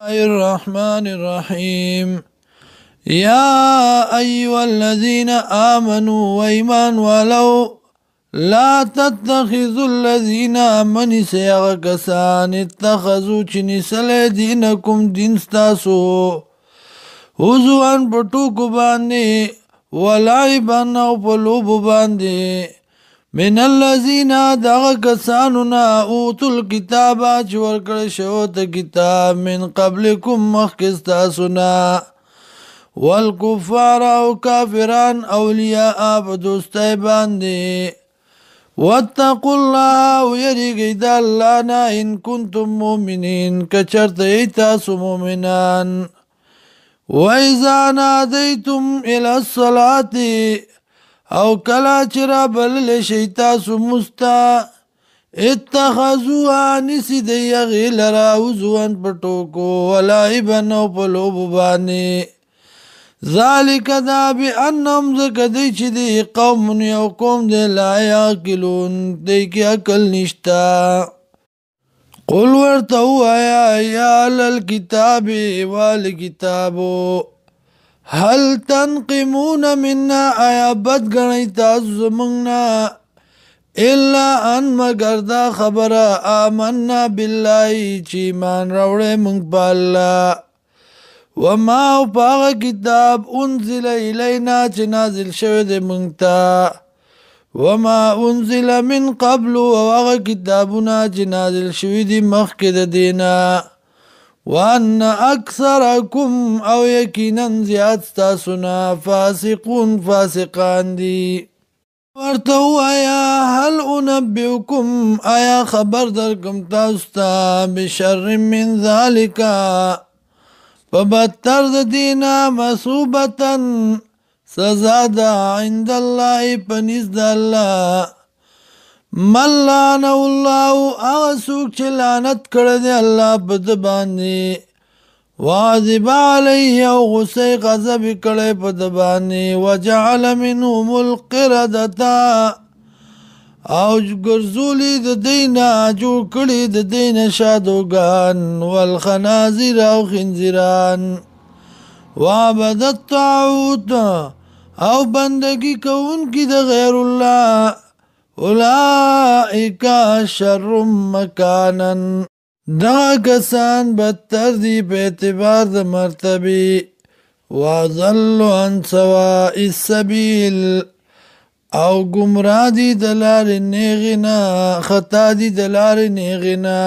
الرحمن الرحيم يا أيها الذين آمنوا وإيمان ولو لا تتخذوا الذين آمنوا سيغا کسان اتخذوا چنسل دينكم دين ستاسو هزوان پټوکو باندې ولعبن او پلوب باندې من الذين دغا کسانونا اوتو الكتابا چور کرشو تا کتاب من قبلكم مخکستاسونا والکفار او کافران اولیاء بدوستای باندې واتقوا الله ويريگی دا اللہ نا ان کنتم مومنین کچرت ایتاسو مومنان وَإِذَا نَادَيْتُمْ إِلَى الصَّلَاةِ او کلا چرا بلل شیطاسو مستا اتخذوها نسی دی غیل را وزوان پٹوکو ولائبن او پلوب بانی ذالک دا بی انم زکدی چی دی قوم یو قوم دی لا یاکلون دی کی عقل نشتا قل ورتو آیا یا للکتاب والکتابو هل تنقمون منا آیا بد گنی تاسو زمنگنا الا ان مگر دا خبر آمنا بالله چی ایمان روڑے منگ پا اللہ وما او پاغ کتاب انزل الینا چی نازل شود منگتا وما انزل من قبل وواغ کتابنا چی نازل شود مخکد دینا وان اکثرکم او یقینا زیاد ستاسونا فاسقون فاسقان دی ورتو آیا هل انبئکم آیا خبر درکم تاستا بشر من ذالکا فبتر دینا مصوبتا سزادا عند اللہ پنزد اللہ من لعنه الله اغسوک چه لعنت کرده اللہ پدبانی واضب علیه او غصه غضب کرده پدبانی وجعل منهم القردتا او گرزولی د دینا جو کڑی د دین شادوگان والخنازیر او خنزیران وعبد الطاعوت او بندگی کون کی د غیر اللہ اولائک شر مکانا دا کسان بدتر دی پہ اعتبار دا مرتبی وَأَضَلُّ عَنْ سَوَاءِ السَّبِيلِ او گمراہ دی دلار نیغنا خطا دی دلار نیغنا